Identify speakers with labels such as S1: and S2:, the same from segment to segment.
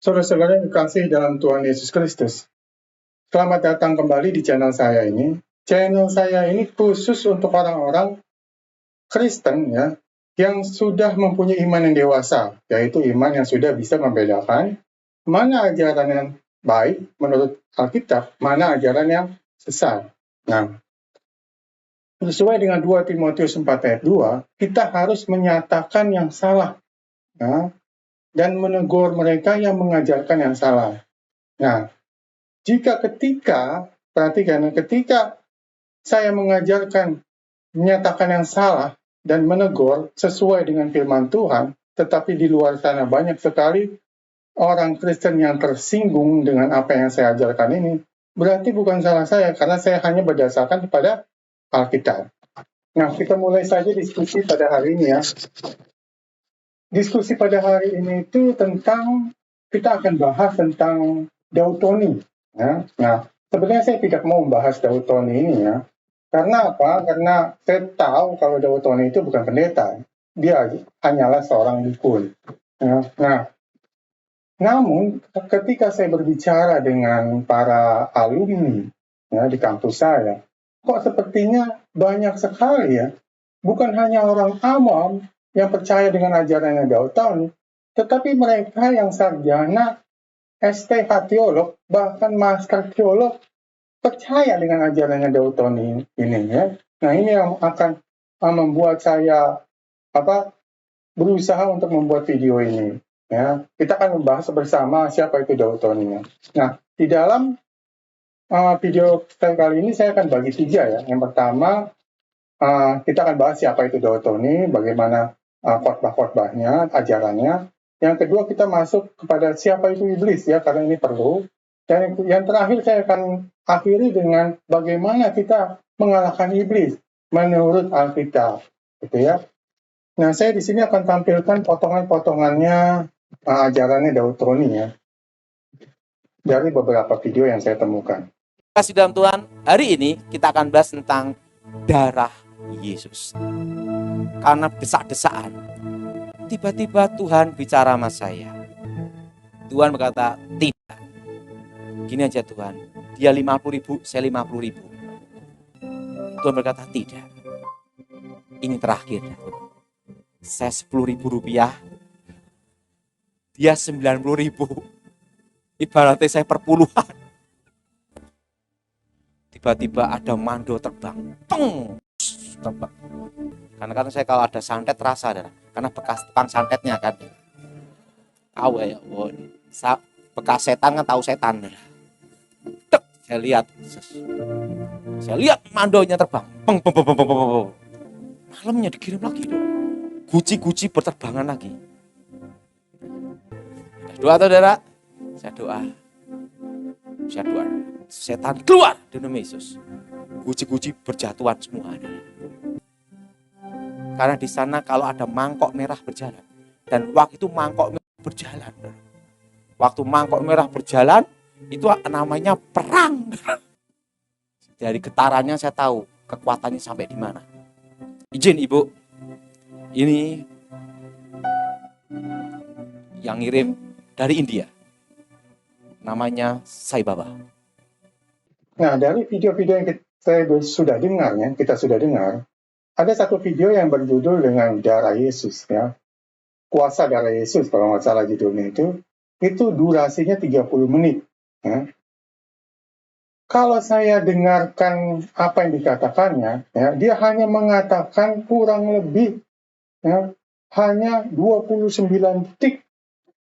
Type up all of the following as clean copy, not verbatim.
S1: Saudara-saudara yang dikasihi dalam Tuhan Yesus Kristus, selamat datang kembali di channel saya ini. Channel saya ini khusus untuk orang-orang Kristen ya, yang sudah mempunyai iman yang dewasa, yaitu iman yang sudah bisa membedakan mana ajaran yang baik menurut Alkitab, mana ajaran yang sesat. Nah, sesuai dengan 2 Timotius 4 ayat 2, kita harus menyatakan yang salah. Ya, dan menegur mereka yang mengajarkan yang salah. Nah, perhatikan, ketika saya menyatakan yang salah dan menegur sesuai dengan firman Tuhan, tetapi di luar sana banyak sekali orang Kristen yang tersinggung dengan apa yang saya ajarkan ini, berarti bukan salah saya, karena saya hanya berdasarkan kepada Alkitab. Nah, kita mulai saja diskusi pada hari ini ya. Diskusi pada hari ini itu kita akan bahas tentang Deutoni. Ya. Nah, sebenarnya saya tidak mau membahas Deutoni ini ya. Karena apa? Karena saya tahu kalau Deutoni itu bukan pendeta. Dia hanyalah seorang dukun. Ya. Nah, namun ketika saya berbicara dengan para alumni ya, di kampus saya, kok sepertinya banyak sekali ya. Bukan hanya orang awam yang percaya dengan ajaran Deutoni, tetapi mereka yang sarjana STH teolog, bahkan master teolog, percaya dengan ajaran Deutoni ini ya. Nah, ini yang akan membuat saya berusaha untuk membuat video ini ya. Kita akan membahas bersama siapa itu Deutoni. Nah, di dalam video saya kali ini saya akan bagi 3 ya. Yang pertama, kita akan bahas siapa itu Deutoni, bagaimana khotbah-khotbahnya, ajarannya. Yang kedua, kita masuk kepada siapa itu iblis ya, karena ini perlu. Dan yang terakhir saya akan akhiri dengan bagaimana kita mengalahkan iblis menurut Alkitab, gitu ya. Nah, saya di sini akan tampilkan potongan-potongannya ajarannya Deutoni ya, dari beberapa video yang saya temukan.
S2: Kasih dalam Tuhan, hari ini kita akan bahas tentang darah Yesus. Karena desak-desakan, tiba-tiba Tuhan bicara sama saya. Tuhan berkata, tidak. Gini aja Tuhan, dia 50.000, saya 50.000. Tuhan berkata, tidak. Ini terakhir. Saya 10.000 rupiah, dia 90.000. Ibaratnya saya perpuluhan. Tiba-tiba ada mando terbang. Peng! Terbang. Karena saya kalau ada santet rasa, karena bekas tukang santetnya kan. Tahu ya, bekas setan kan tahu setan. Tek, saya lihat mandonya terbang. Peng, peng, peng, peng, peng, peng. Malamnya dikirim lagi. Guci-guci berterbangan lagi. Doa saudara, saya doa. Setan keluar di nama Yesus. Guci-guci berjatuhan semua. Karena di sana kalau ada mangkok merah berjalan, dan waktu itu mangkok merah berjalan. Waktu mangkok merah berjalan, itu namanya perang. Dari getarannya saya tahu kekuatannya sampai di mana. Izin Ibu, ini yang ngirim dari India. Namanya Sai Baba.
S1: Nah, dari video-video yang kita sudah dengar, ada satu video yang berjudul dengan darah Yesus ya. Kuasa darah Yesus kalau nggak salah judulnya itu durasinya 30 menit. Ya. Kalau saya dengarkan apa yang dikatakannya, ya, dia hanya mengatakan kurang lebih ya, hanya 29 detik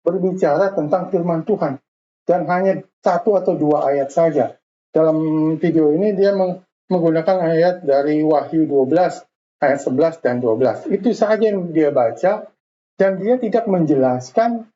S1: berbicara tentang firman Tuhan. Dan hanya 1 atau 2 ayat saja. Dalam video ini dia menggunakan ayat dari Wahyu 12, ayat 11 dan 12. Itu saja yang dia baca, dan dia tidak menjelaskan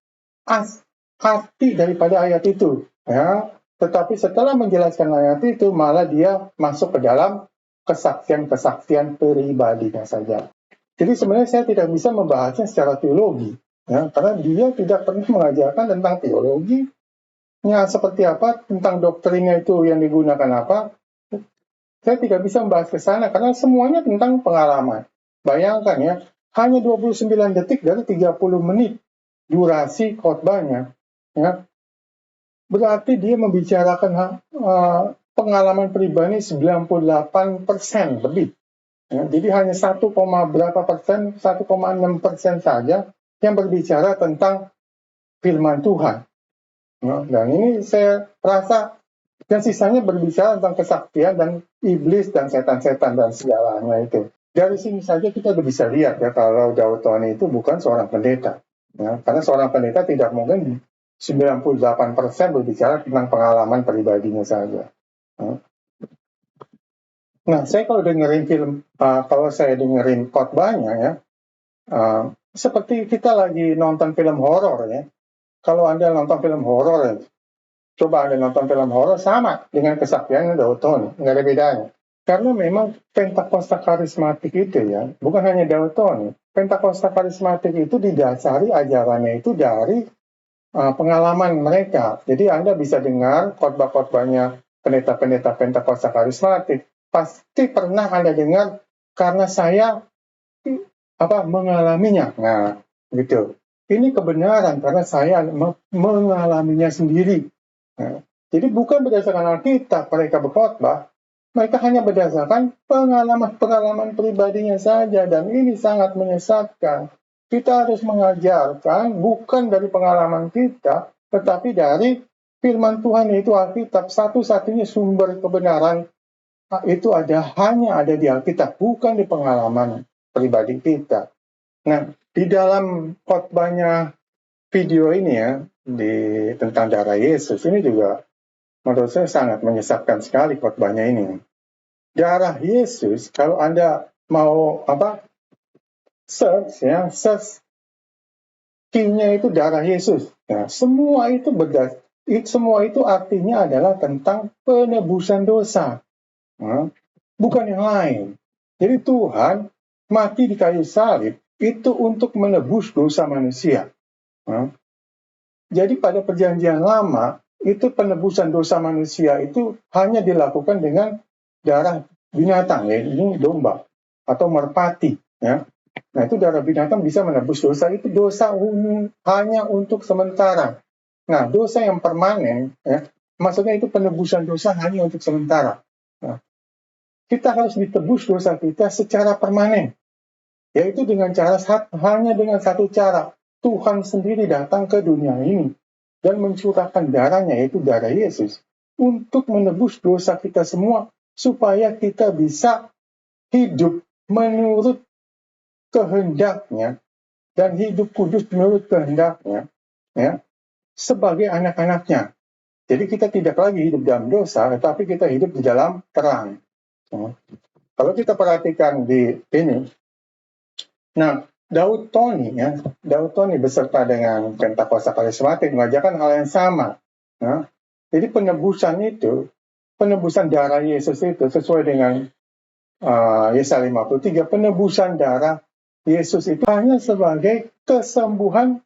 S1: arti daripada ayat itu. Ya. Tetapi setelah menjelaskan ayat itu, malah dia masuk ke dalam kesaksian-kesaksian pribadinya saja. Jadi sebenarnya saya tidak bisa membahasnya secara teologi. Ya, karena dia tidak pernah mengajarkan tentang teologi, seperti apa, tentang doktrinnya itu yang digunakan apa. Saya tidak bisa membahas ke sana karena semuanya tentang pengalaman. Bayangkan ya, hanya 29 detik dari 30 menit durasi khotbahnya. Ya. Berarti dia membicarakan pengalaman pribadi 98% lebih. Ya, jadi hanya 1, berapa persen, 1,6% saja yang berbicara tentang firman Tuhan. Ya, dan ini saya rasa yang sisanya berbicara tentang kesaktian dan iblis dan setan-setan dan segalanya itu. Dari sini saja kita udah bisa lihat ya kalau Daud Tony itu bukan seorang pendeta. Ya, karena seorang pendeta tidak mungkin 98% berbicara tentang pengalaman pribadinya saja. Ya. Nah, saya kalau dengerin kalau saya dengerin khotbahnya ya, seperti kita lagi nonton film horor ya. Kalau Anda nonton film horor ya, coba Anda nonton film horor sama dengan kesaktian Daud Tony, nggak ada bedanya. Karena memang Pentakosta karismatik itu ya, bukan hanya Daud Tony. Pentakosta karismatik itu didasari ajarannya itu dari pengalaman mereka. Jadi Anda bisa dengar khotbah-khotbahnya pendeta-pendeta Pentakosta karismatik. Pasti pernah Anda dengar karena saya mengalaminya. Nah, gitu. Ini kebenaran karena saya mengalaminya sendiri. Nah, jadi bukan berdasarkan Alkitab mereka berkhotbah, mereka hanya berdasarkan pengalaman pribadinya saja, dan ini sangat menyesatkan. Kita harus mengajarkan bukan dari pengalaman kita, tetapi dari firman Tuhan, yaitu Alkitab. Satu-satunya sumber kebenaran itu hanya ada di Alkitab, bukan di pengalaman pribadi kita. Nah, di dalam khotbahnya video ini ya, tentang darah Yesus, ini juga menurut saya sangat menyesatkan sekali khotbahnya ini. Darah Yesus, kalau Anda mau search key-nya itu darah Yesus. Nah, semua itu artinya adalah tentang penebusan dosa. Nah, bukan yang lain. Jadi Tuhan mati di kayu salib itu untuk menebus dosa manusia. Nah, jadi pada perjanjian lama itu penebusan dosa manusia itu hanya dilakukan dengan darah binatang, yaitu domba atau merpati. Ya. Nah, itu darah binatang bisa menebus dosa. Itu dosa hanya untuk sementara. Nah, dosa yang permanen, ya, maksudnya itu penebusan dosa hanya untuk sementara. Nah, kita harus ditebus dosa kita secara permanen, yaitu hanya dengan satu cara. Tuhan sendiri datang ke dunia ini dan mencurahkan darahnya, yaitu darah Yesus, untuk menebus dosa kita semua, supaya kita bisa hidup menurut kehendaknya dan hidup kudus menurut kehendaknya, ya, sebagai anak-anaknya. Jadi kita tidak lagi hidup dalam dosa, tetapi kita hidup di dalam terang. Ya. Kalau kita perhatikan di ini, nah, Daud Tony beserta dengan Pentakosta karismatik mengajarkan hal yang sama. Nah, jadi penebusan darah Yesus itu sesuai dengan Yesaya 53, penebusan darah Yesus itu hanya sebagai kesembuhan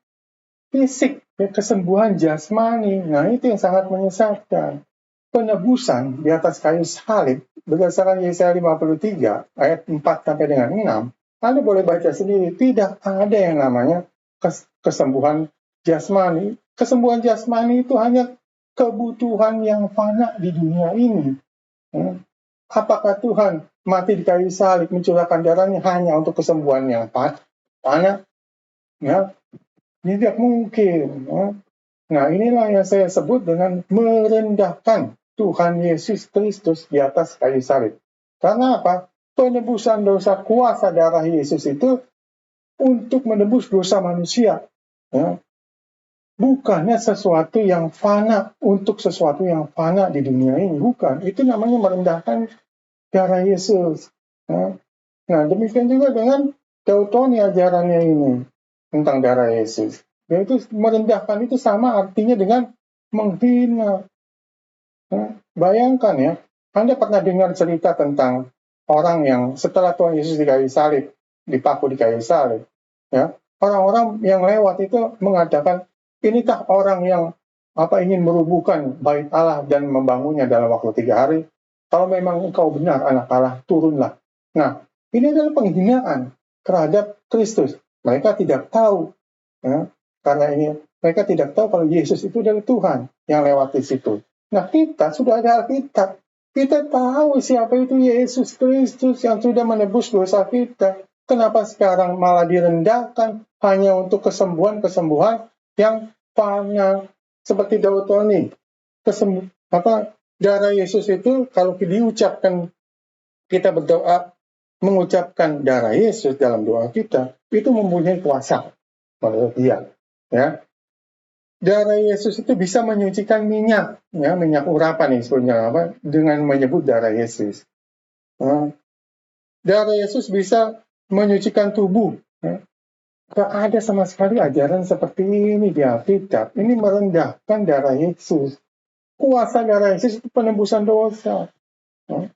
S1: fisik, kesembuhan jasmani. Nah, itu yang sangat menyesatkan. Penebusan di atas kayu salib berdasarkan Yesaya 53 ayat 4 sampai dengan 6. Anda boleh baca sendiri, tidak ada yang namanya kesembuhan jasmani. Kesembuhan jasmani itu hanya kebutuhan yang fana di dunia ini. Apakah Tuhan mati di kayu salib mencurahkan darahnya hanya untuk kesembuhan yang fana? Ya, tidak mungkin. Ya. Nah, inilah yang saya sebut dengan merendahkan Tuhan Yesus Kristus di atas kayu salib. Karena apa? Penebusan dosa, kuasa darah Yesus itu untuk menebus dosa manusia. Ya. Bukannya sesuatu yang fana, untuk sesuatu yang fana di dunia ini. Bukan. Itu namanya merendahkan darah Yesus. Ya. Nah, demikian juga dengan Daud Tony ajarannya ini tentang darah Yesus. Yaitu merendahkan itu sama artinya dengan menghina. Ya. Bayangkan ya, Anda pernah dengar cerita tentang orang yang setelah Tuhan Yesus di kayu salib, dipaku di kayu salib, ya, orang-orang yang lewat itu mengatakan, inikah orang yang ingin merubuhkan bait Allah dan membangunnya dalam waktu 3 hari? Kalau memang engkau benar anak Allah, turunlah. Nah, ini adalah penghinaan terhadap Kristus. Mereka tidak tahu, ya, karena ini Mereka tidak tahu kalau Yesus itu adalah Tuhan yang lewat di situ. Nah, kita sudah ada Alkitab. Kita tahu siapa itu Yesus Kristus yang sudah menebus dosa kita. Kenapa sekarang malah direndahkan hanya untuk kesembuhan-kesembuhan yang fana seperti Daud ini? Darah Yesus itu kalau diucapkan, kita berdoa mengucapkan darah Yesus dalam doa kita, itu mempunyai kuasa menurut dia. Ya, darah Yesus itu bisa menyucikan minyak, ya, minyak urapan nih sebenarnya apa, dengan menyebut darah Yesus. Darah Yesus bisa menyucikan tubuh. Ya. Gak ada sama sekali ajaran seperti ini di Alkitab. Ini merendahkan darah Yesus. Kuasa darah Yesus itu penembusan dosa. Ya.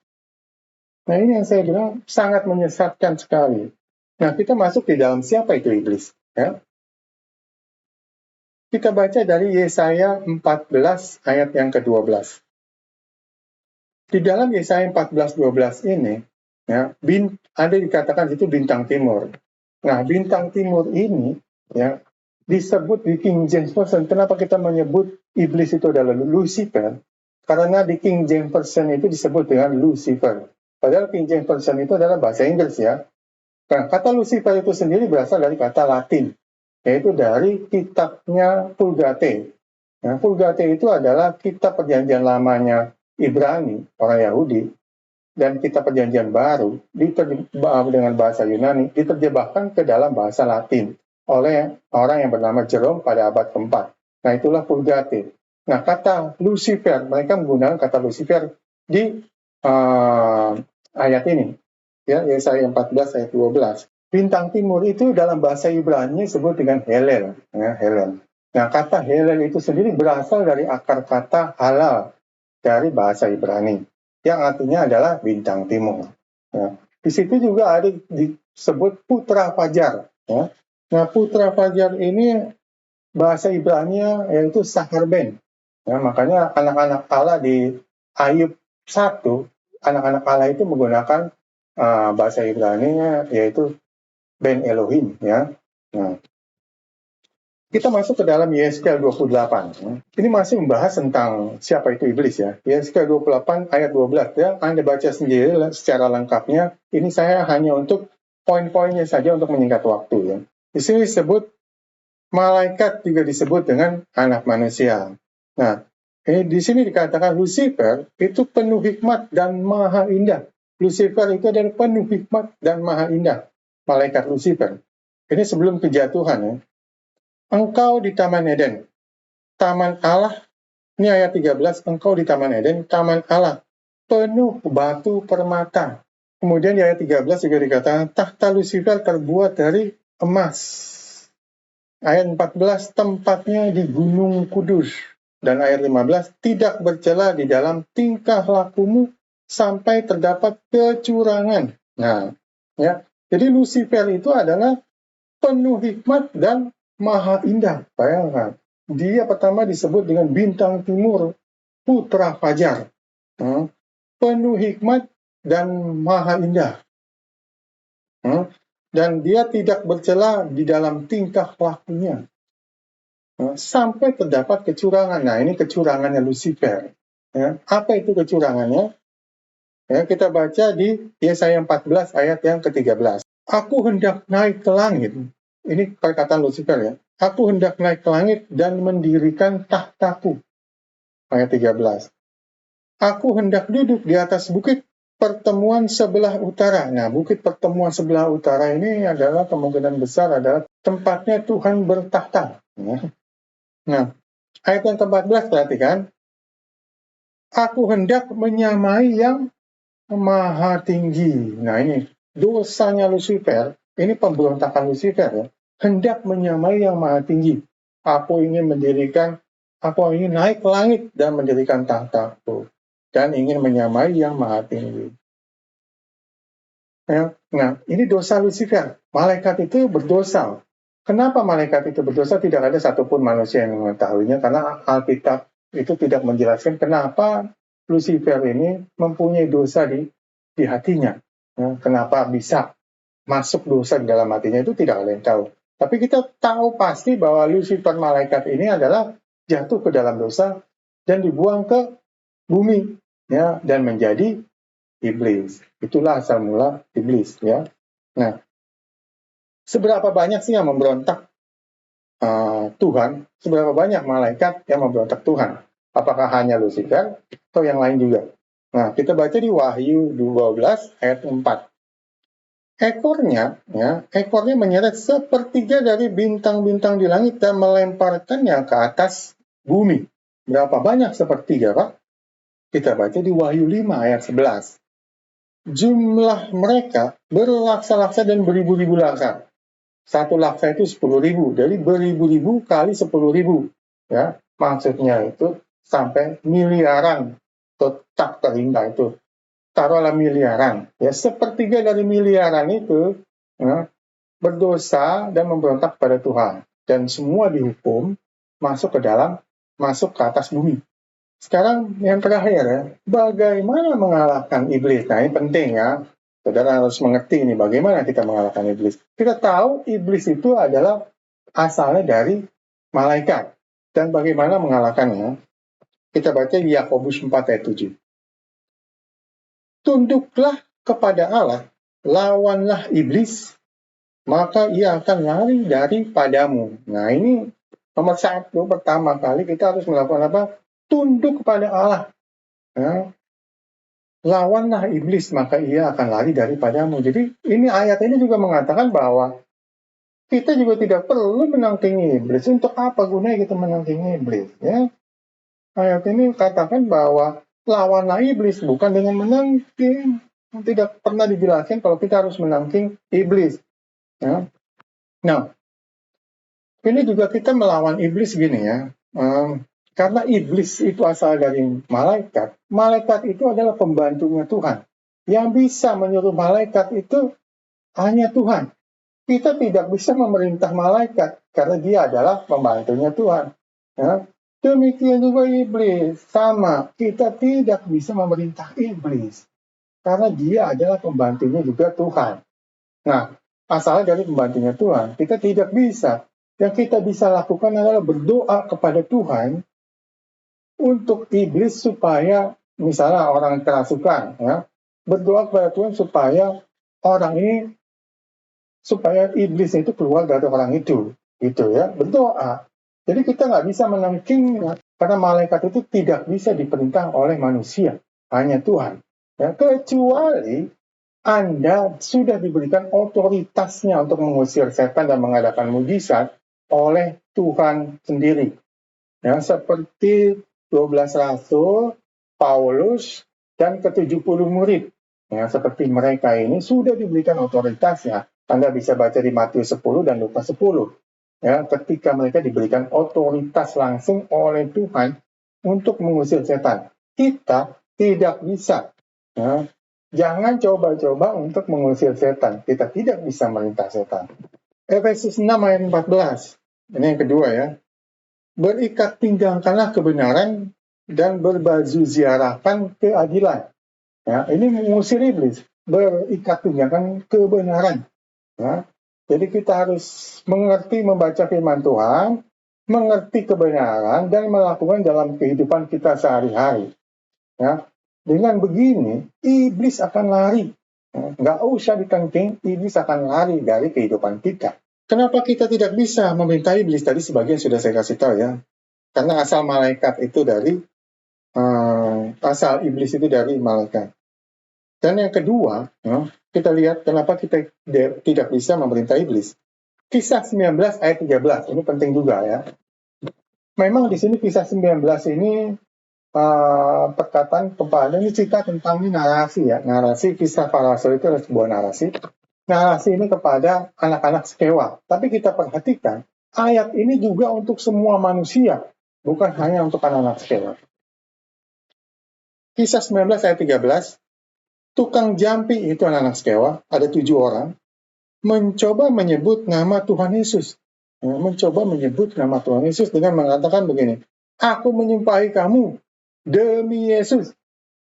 S1: Nah, ini yang saya bilang sangat menyesatkan sekali. Nah, kita masuk di dalam siapa itu iblis. Ya. Kita baca dari Yesaya 14 ayat yang ke-12. Di dalam Yesaya 14:12 ini, ya, ada dikatakan itu bintang timur. Nah, bintang timur ini ya disebut di King James Version. Kenapa kita menyebut iblis itu adalah Lucifer? Karena di King James Version itu disebut dengan Lucifer. Padahal King James Version itu adalah bahasa Inggris ya. Nah, kata Lucifer itu sendiri berasal dari kata Latin, yaitu dari kitabnya Vulgate. Nah, Vulgate itu adalah kitab perjanjian lamanya Ibrani, orang Yahudi, dan kitab perjanjian baru dengan bahasa Yunani diterjemahkan ke dalam bahasa Latin oleh orang yang bernama Jerome pada abad ke-4. Nah, itulah Vulgate. Nah, kata Lucifer, mereka menggunakan kata Lucifer di ayat ini, ya, Yesaya 14 ayat 12. Bintang timur itu dalam bahasa Ibrani disebut dengan Helel, ya, Helel. Nah, kata Helel itu sendiri berasal dari akar kata halal dari bahasa Ibrani, yang artinya adalah bintang timur. Ya. Di situ juga ada disebut putra fajar. Ya. Nah, putra fajar ini bahasa Ibrani yaitu Saharben. Ya, makanya anak-anak Allah di Ayub 1, anak-anak Allah itu menggunakan bahasa Ibrani yaitu Ben Elohim. Ya. Nah, kita masuk ke dalam Yesaya 28. Ini masih membahas tentang siapa itu iblis ya. Yesaya 28 ayat 12 ya. Anda baca sendiri secara lengkapnya. Ini saya hanya untuk poin-poinnya saja untuk menyingkat waktu ya. Di sini disebut malaikat juga disebut dengan anak manusia. Nah, di sini dikatakan Lucifer itu penuh hikmat dan maha indah. Lucifer itu adalah penuh hikmat dan maha indah. Malaikat Lucifer. Ini sebelum kejatuhan ya. Engkau di Taman Eden, Taman Allah, ini ayat 13, engkau di Taman Eden, Taman Allah, penuh batu permata. Kemudian di ayat 13 juga dikatakan, tahta Lucifer terbuat dari emas. Ayat 14, tempatnya di Gunung Kudus. Dan ayat 15, tidak bercela di dalam tingkah lakumu sampai terdapat kecurangan. Nah, ya, jadi Lucifer itu adalah penuh hikmat dan maha indah. Bayangkan, dia pertama disebut dengan bintang timur, putra fajar, penuh hikmat dan maha indah. Dan dia tidak bercela di dalam tingkah lakunya. Sampai terdapat kecurangan. Nah, ini kecurangannya Lucifer. Ya. Apa itu kecurangannya? Ya, kita baca di Yesaya 14 ayat yang ke-13. Aku hendak naik ke langit. Ini perkataan Lucifer ya. Aku hendak naik ke langit dan mendirikan tahtaku. Ayat 13. Aku hendak duduk di atas bukit pertemuan sebelah utara. Nah, bukit pertemuan sebelah utara ini adalah kemungkinan besar adalah tempatnya Tuhan bertahta. Nah, ayat yang ke-14 perhatikan. Aku hendak menyamai yang maha tinggi. Nah, ini dosanya Lucifer. Ini pemberontakan Lucifer ya. Hendak menyamai yang maha tinggi. Aku ingin naik ke langit dan mendirikan tahtaku. Dan ingin menyamai yang maha tinggi. Ya. Nah, ini dosa Lucifer. Malaikat itu berdosa. Kenapa malaikat itu berdosa? Tidak ada satupun manusia yang mengetahuinya. Karena Alkitab itu tidak menjelaskan kenapa Lucifer ini mempunyai dosa di hatinya. Ya. Kenapa bisa masuk dosa di dalam hatinya itu tidak ada yang tahu. Tapi kita tahu pasti bahwa Lucifer malaikat ini adalah jatuh ke dalam dosa dan dibuang ke bumi, ya, dan menjadi iblis. Itulah asal mula iblis, ya. Nah, seberapa banyak sih yang memberontak Tuhan? Seberapa banyak malaikat yang memberontak Tuhan? Apakah hanya Lucifer atau yang lain juga? Nah, kita baca di Wahyu 12 ayat 4. Ekornya menyeret sepertiga dari bintang-bintang di langit dan melemparkannya ke atas bumi. Berapa banyak sepertiga, Pak? Kita baca di Wahyu 5 ayat 11. Jumlah mereka berlaksa-laksa dan beribu-ribu laksa. Satu laksa itu 10.000, dari beribu-ribu kali 10.000. Ya, maksudnya itu sampai miliaran. Tak terindah itu. Taruhlah miliaran. Ya, sepertiga dari miliaran itu ya, berdosa dan memberontak pada Tuhan. Dan semua dihukum masuk ke atas bumi. Sekarang yang terakhir ya, bagaimana mengalahkan iblis? Nah, ini penting ya. Saudara harus mengerti ini bagaimana kita mengalahkan iblis. Kita tahu iblis itu adalah asalnya dari malaikat. Dan bagaimana mengalahkannya? Kita baca di Yakobus 4 ayat 7. Tunduklah kepada Allah, lawanlah iblis, maka ia akan lari daripadamu. Nah, ini nomor satu, pertama kali kita harus melakukan apa? Tunduk kepada Allah. Ya. Lawanlah iblis, maka ia akan lari daripadamu. Jadi ini ayat ini juga mengatakan bahwa kita juga tidak perlu menangkingi iblis. Untuk apa gunanya kita menangkingi iblis? Ya. Ayat ini katakan bahwa lawanlah iblis, bukan dengan menangking. Tidak pernah dijelaskan kalau kita harus menangking iblis. Ya. Nah, ini juga kita melawan iblis gini ya. Karena iblis itu asal dari malaikat. Malaikat itu adalah pembantunya Tuhan. Yang bisa menyuruh malaikat itu hanya Tuhan. Kita tidak bisa memerintah malaikat karena dia adalah pembantunya Tuhan. Ya. Demikian juga iblis, sama. Kita tidak bisa memerintah iblis karena dia adalah pembantunya juga Tuhan. Nah, asalnya dari pembantunya Tuhan, kita tidak bisa. Yang kita bisa lakukan adalah berdoa kepada Tuhan untuk iblis supaya, misalnya orang kerasukan, ya, berdoa kepada Tuhan supaya orang ini, supaya iblis itu keluar dari orang itu, gitu ya, berdoa. Jadi kita nggak bisa menangking karena malaikat itu tidak bisa diperintah oleh manusia, hanya Tuhan. Ya, kecuali Anda sudah diberikan otoritasnya untuk mengusir setan dan mengadakan mujizat oleh Tuhan sendiri. Ya, seperti 12 rasul, Paulus, dan ke-70 murid. Ya, seperti mereka ini sudah diberikan otoritasnya. Anda bisa baca di Matius 10 dan Lukas 10. Ya, ketika mereka diberikan otoritas langsung oleh Tuhan untuk mengusir setan. Kita tidak bisa. Ya. Jangan coba-coba untuk mengusir setan. Kita tidak bisa merintah setan. Efesus 6 ayat 14. Ini yang kedua ya. Berikat pinggangkanlah kebenaran dan berbaju ziarahkan keadilan. Ya, ini mengusir iblis. Berikat pinggangkan kebenaran. Ya. Jadi kita harus mengerti membaca firman Tuhan, mengerti kebenaran, dan melakukan dalam kehidupan kita sehari-hari. Ya. Dengan begini, iblis akan lari. Ya. Nggak usah ditangking, iblis akan lari dari kehidupan kita. Kenapa kita tidak bisa memerintah iblis? Tadi sebagian sudah saya kasih tahu ya. Karena asal malaikat itu dari, asal iblis itu dari malaikat. Dan yang kedua, ya, kita lihat kenapa kita tidak bisa memerintah iblis. Kisah 19 ayat 13, ini penting juga ya. Memang di sini kisah 19 ini perkataan kepada, ini cerita tentang ini narasi ya. Narasi kisah para rasul itu adalah sebuah narasi. Narasi ini kepada anak-anak Sekewa. Tapi kita perhatikan, ayat ini juga untuk semua manusia, bukan hanya untuk anak-anak Sekewa. Kisah 19 ayat 13, tukang jampi itu anak-anak Sekewa, ada 7 orang, mencoba menyebut nama Tuhan Yesus. Mencoba menyebut nama Tuhan Yesus dengan mengatakan begini, aku menyumpahi kamu demi Yesus.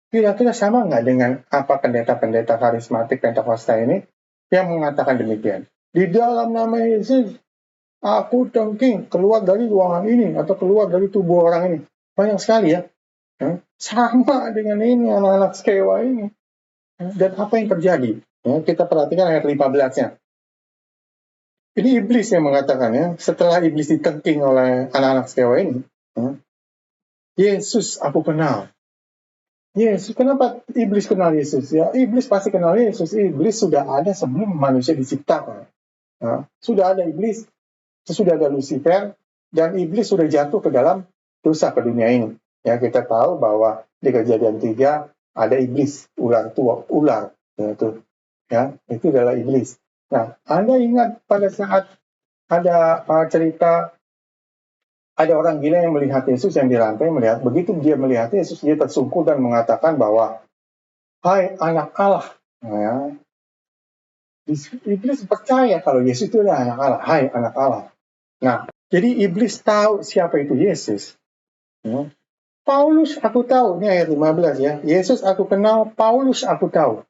S1: Kira-kira sama nggak dengan apa pendeta-pendeta karismatik Pentakosta ini yang mengatakan demikian? Di dalam nama Yesus, aku thinking keluar dari ruangan ini atau keluar dari tubuh orang ini. Banyak sekali ya. Sama dengan ini anak-anak Skewa ini. Dan apa yang terjadi? Kita perhatikan ayat 15-nya. Ini iblis yang mengatakan ya, setelah iblis ditengking oleh anak-anak Skewa ini, Yesus aku kenal. Yesus, kenapa iblis kenal Yesus? Ya, iblis pasti kenal Yesus. Iblis sudah ada sebelum manusia diciptakan. Sudah ada iblis, sudah ada Lucifer, dan iblis sudah jatuh ke dalam dosa ke dunia ini. Ya, kita tahu bahwa di Kejadian 3 ada iblis, ular tua, ular. Itu adalah iblis. Nah, Anda ingat pada saat ada cerita ada orang gila yang melihat Yesus yang dirantai, begitu dia melihat Yesus, dia tersungkur dan mengatakan bahwa, hai anak Allah. Ya. Iblis percaya kalau Yesus itu adalah anak Allah. Hai anak Allah. Nah, jadi iblis tahu siapa itu Yesus. Ya. Paulus aku tahu, ini ayat 15 ya. Yesus aku kenal, Paulus aku tahu.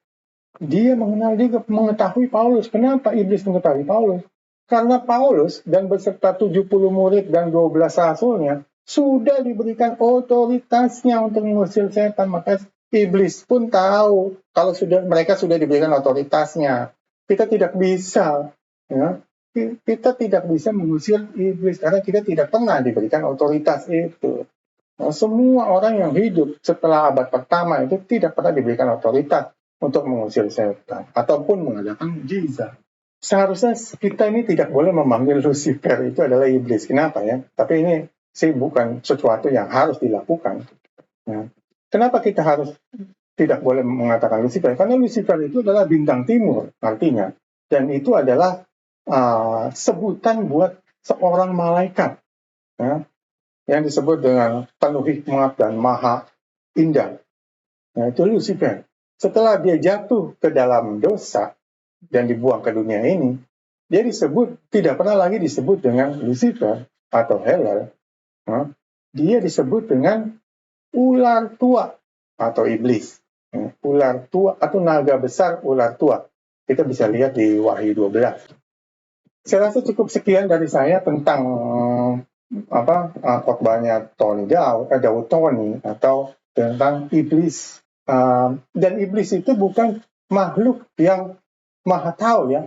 S1: Dia mengetahui Paulus. Kenapa iblis mengetahui Paulus? Karena Paulus dan beserta 70 murid dan 12 rasulnya sudah diberikan otoritasnya untuk mengusir setan. Maka iblis pun tahu kalau mereka sudah diberikan otoritasnya. Kita tidak bisa, ya, kita tidak bisa mengusir iblis karena kita tidak pernah diberikan otoritas itu. Nah, semua orang yang hidup setelah abad pertama itu tidak pernah diberikan otoritas untuk mengusir setan ataupun mengadakan mukjizat. Seharusnya kita ini tidak boleh memanggil Lucifer itu adalah iblis. Kenapa ya? Tapi ini sih bukan sesuatu yang harus dilakukan. Ya. Kenapa kita harus tidak boleh mengatakan Lucifer? Karena Lucifer itu adalah bintang timur artinya. Dan itu adalah sebutan buat seorang malaikat. Ya, yang disebut dengan penuh hikmat dan maha indah. Nah, itu Lucifer. Setelah dia jatuh ke dalam dosa dan dibuang ke dunia ini, dia tidak pernah lagi disebut dengan Lucifer atau Hell. Dia disebut dengan ular tua atau iblis. Ular tua atau naga besar ular tua. Kita bisa lihat di Wahyu 12. Saya rasa cukup sekian dari saya tentang khotbahnya Daud Tony atau tentang iblis. Dan iblis itu bukan makhluk yang maha tahu ya.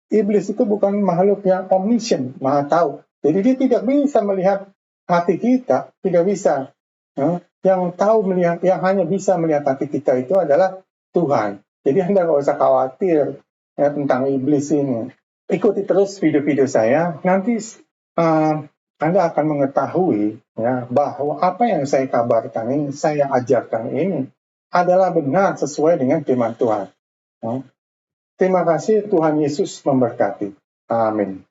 S1: Iblis itu bukan makhluk yang omniscient, maha tahu. Jadi dia tidak bisa melihat hati kita, tidak bisa. Yang hanya bisa melihat hati kita itu adalah Tuhan. Jadi Anda nggak usah khawatir ya, tentang iblis ini. Ikuti terus video-video saya, nanti Anda akan mengetahui ya, bahwa apa yang saya kabarkan ini, saya ajarkan ini adalah benar sesuai dengan firman Tuhan. Terima kasih, Tuhan Yesus memberkati. Amin.